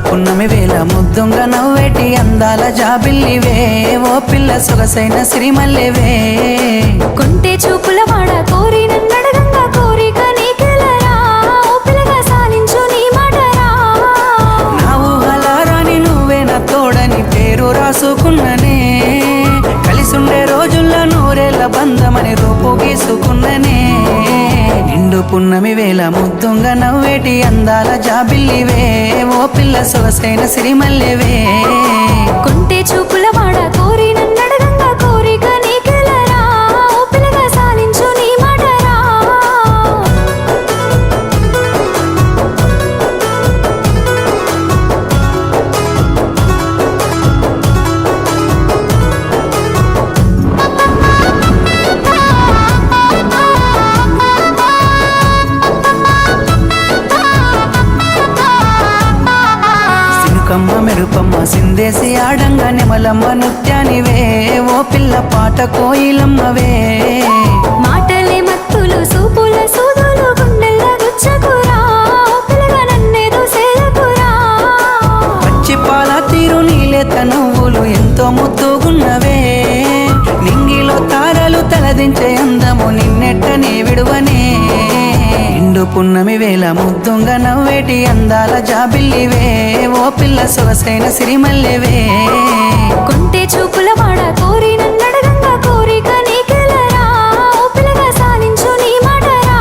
పున్నమి వేళ ముద్దుంగ నవ్వేటి అందాల జాబిల్లివే ఓ పిల్ల సొగసైన సిరిమల్లెవే కొంటే చూపుల వాడ కోరి నన్నడగంగా కోరిక నీకెలరా ఓ పిల్లగా సాలించు నీ మాటరా నా ఊహలారాని నువ్వే నా తోడని పేరు రాసుకున్ననే కలిసుండే రోజుల్లో నూరేళ్ల బంధమని రూపు గీసుకున్ననే నిండు పున్నమి వేళ ముద్దుంగ నవ్వేటి అందాల జాబిల్లివే ఓ పిల్ల సొగసైన సిరిమల్లెవే కొంటే చూపుల వాడ కోరి నన్నడగంగా కోరిక నీకెలరా ఓ పిల్లగా సాలించు నీ మాటరా కమ్మ మెరుపమ్మ సిందేసి ఆడంగా నెమలమ్మ నృత్యానివే ఓ పిల్ల పాట కోయిలమ్మవే మాటలే మత్తులు సూపుల సూదులు గుండెల్లో గుచ్చకురా ఓ పిల్లగా నన్నేదో సేయకురా పచ్చి పాల తీరు నీలేత నవ్వులు ఎంతో ముద్దుగున్నవే నింగిలో తారలు తలదించే అందము నిన్నెట్టనే విడువనే నిండు పున్నమి వేళ ముద్దుంగ నవ్వేటి అందాల జాబిల్లివే ఓ పిల్ల సొగసైన సిరిమల్లెవే కొంటే చూపుల వాడ కోరి నన్నడగంగా కోరిక నీకెలరా ఓ పిల్లగా సాలించు నీ మాటరా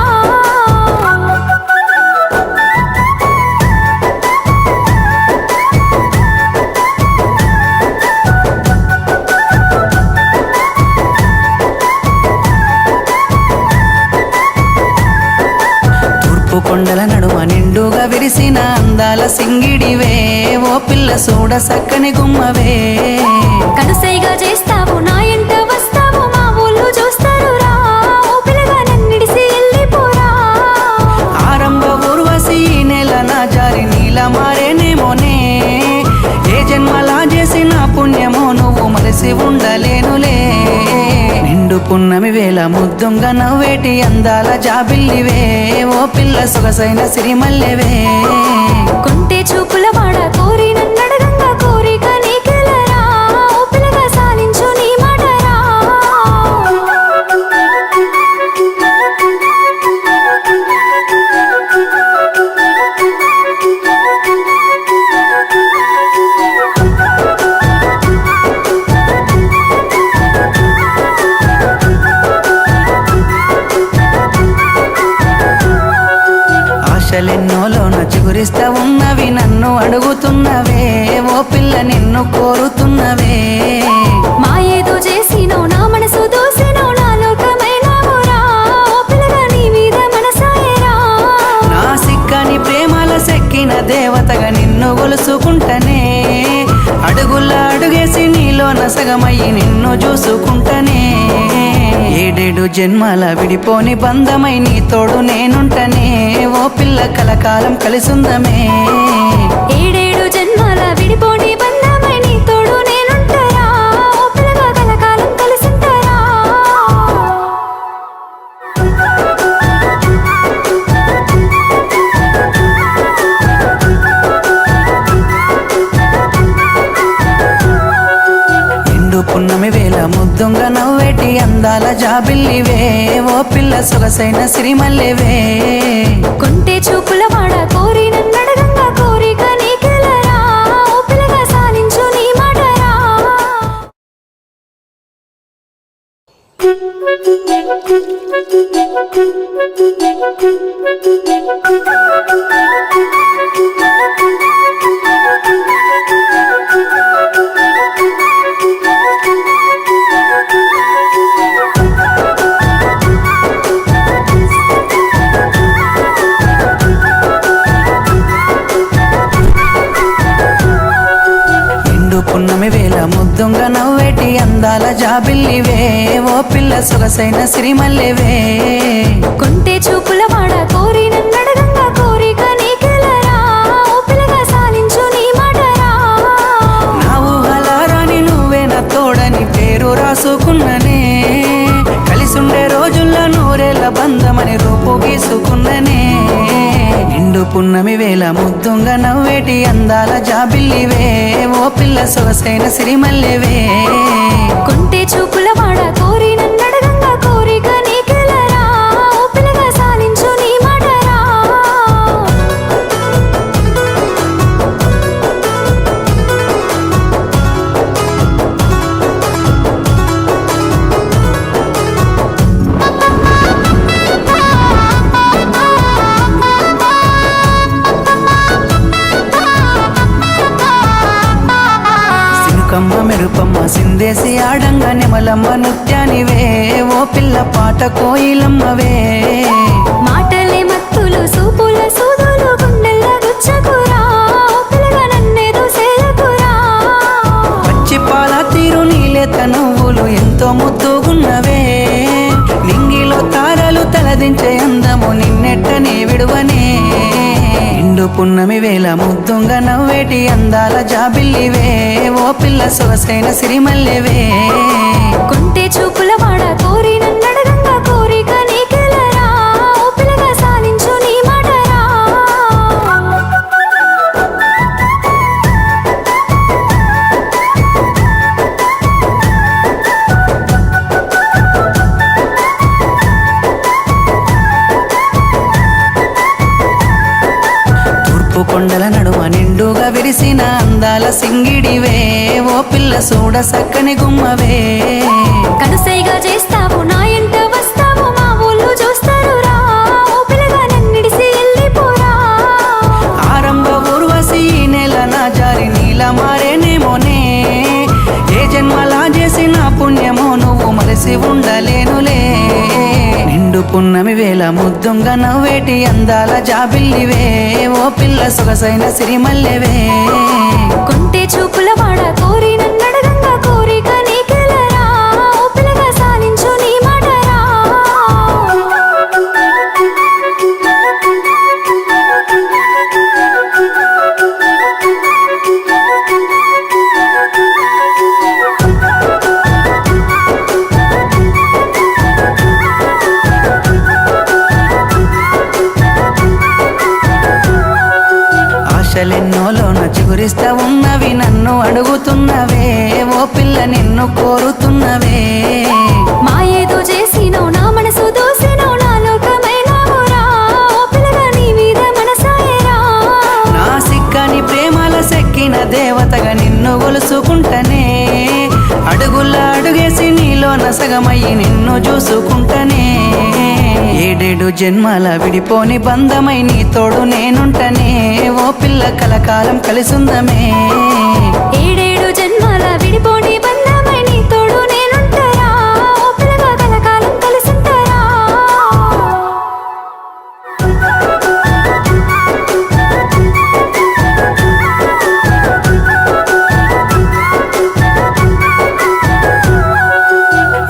తూర్పు కొండల నడుమ నిండుగా విరిసిన అందాల సింగిడివే ఓ పిల్ల సూడ సక్కని గుమ్మవే కనుసైగా చేస్తావు నా ఎంట వస్తావు మా ఊళ్ళు చూస్తారు రా ఓ పిల్లగా నన్నిడిసి వెళ్ళిపోరా ఆరంభ ఊర్వశి ఈ నెల నా జారి నీల మారేనేమోనే ఏ జన్మలా చేసిన పుణ్యమో నువ్వు మలిసి ఉండలేనులే నిండు పున్నమి వేళ ముద్దుంగ నవ్వేటి అందాల జాబిల్లివే ఓ పిల్ల సొగసైన సిరిమల్లెవే కొంటే చూపుల వాడ కోరి నన్నడగంగా కోరిక నీకెలరా ఓ పిల్లగా సాలించు నీ మాటరా ఆశలెన్నోలోన చిగురిస్తా ఉన్నవి నన్ను అడుగుతున్నవే ఓ పిల్ల నిన్ను కోరుతున్నవే మా ఏదో చేసినో నా మనసు దోసినో నా లోకమైనావురా ఓ పిల్లగా నీ మీద మనసాయరా నా సిక్కని ప్రేమల సెక్కిన దేవతగా నిన్ను గొలుసుకుంటనే అడుగుల్లా అడుగేసి నీలో నసగమయ్యి నిన్ను చూసుకుంటనే ఏడేడు జన్మల విడిపోని బంధమై నీ తోడు నేనుంటనే ఓ పిల్ల కలకాలం కలిసుందమే ఏడేడు జన్మల విడిపోని బంధమై నీ తోడు నేనుంటారా ఓ పిల్లగా కలకాలం కలిసుంటారా నిండు పున్నమి వేళ ముద్దుంగ నవ్వేటి అందాల జాబిల్లివే ఓ పిల్ల సొగసైన సిరిమల్లెవే కొంటే చూపుల వాడ కోరి నన్నడగంగా కోరిక నీకెలరా ఓ పిల్లగా సాలించు నీ మాటరా పున్నమి వేళ ముద్దుంగ నవ్వేటి అందాల అందాల జాబిల్లివే ఓ పిల్ల సొగసైన సిరిమల్లెవే కొంటే చూపుల వాడ కోరి నన్నడగంగా కోరిక నీకెలరా ఓ పిల్లగా సాలించు నీ మాటరా నా ఊహలారాని నువ్వే నా తోడని పేరు రాసుకున్ననే కలిసుండే రోజుల్లో నూరేళ్ల బంధమని రూపు గీసుకున్ననే నిండు పున్నమి వేళ ముద్దుంగా నవ్వేటి అందాల జాబిల్లివే ఓ పిల్ల సొగసైన సిరిమల్లెవే కొంటే చూపుల వాడ కోరి నన్నడగంగా కోరిక నీకెలరా ఓ పిల్లగా సాలించు నీ మాటరా సినుకమ్మ మెరుపమ్మ సిందేసి ఆడంగా నెమలమ్మ నృత్యానివే ఓ పిల్ల పాట కోయిలమ్మవే మాటలే మత్తులు సూపుల సూదులు గుండెల్ల గుచ్చకురా ఓ పిల్లగా నన్నేదో సేలకురా పచ్చి పాల తీరు నీలేత నువ్వులు ఎంతో ముద్దుగున్నవే నింగిలో తారలు తలదించే అందము నిన్నెట్టనే విడువనే నిండు పున్నమి వేళ ముద్దుంగా నవ్వేటి అందాల జాబిల్లివే ఓ పిల్ల సొగసైన సిరిమల్లెవే కొంటే చూపుల వాడ కోరి నన్నడగంగా కోరిక నీకెలరా ఓ పిల్లగా సాలించు నీ మాటరా తూర్పు కొండల నడుమ నిండుగా విరిసిన అందాల సింగిడివే ఓ పిల్ల సూడ సక్కని గుమ్మవే కనుసైగా చేస్తావు నా ఎంట వస్తావు మా ఊళ్ళు చూస్తారు రా ఓ పిల్లగా నన్నిడిసి వెళ్ళిపోరా ఆరంభ ఊర్వశి ఈ నెల నా జారి నీల మారేనేమోనే ఏ జన్మలా చేసిన పుణ్యమో నువ్వు మరసి ఉండలేనులే నిండు పున్నమి వేళ ముద్దుంగా నవ్వేటి అందాల జాబిల్లివే ఓ పిల్ల సొగసైన సిరిమల్లెవే కొంటే చూపుల వాడ కోరి నన్నడగంగా కోరిక నీకెలరా ఓ పిల్లగా సాలించు నీ మాటరా ఆశలెన్నోలోన చిగురిస్తా ఉన్నవి నన్ను అడుగుతున్నవే ఓ పిల్ల నిన్ను కోరుతున్నవే మాయేదో చేసినవు నా మనసు దోసినవు నా లోకమైనావురా ఓ పిల్లగా నీ మీద మనసాయరా నా సిక్కని ప్రేమల సెక్కిన దేవతగా నిన్ను గొలుసుకుంటనే అడుగుల అడుగేసి నీలో నసగమయ్యి నిన్ను చూసుకుంటనే ఏడేడు జన్మల విడిపోని బంధమై నీ తోడు నేనుంటనే ఓ పిల్ల కలకాలం కలిసుందమే ఏడేడు జన్మాల విడిపోని బంధమై నీ తోడు నేనుంటారా ఓ పిల్లగా కలకాలం కలిసుంటారా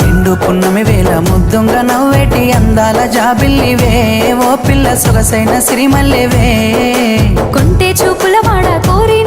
నిండు పున్నమి వేళ ముద్దుంగా నవ్వేటి అందాల జాబిల్లివే ఓ పిల్ల సొగసైన సిరిమల్లెవే కొంటే చూపుల వాడ కోరి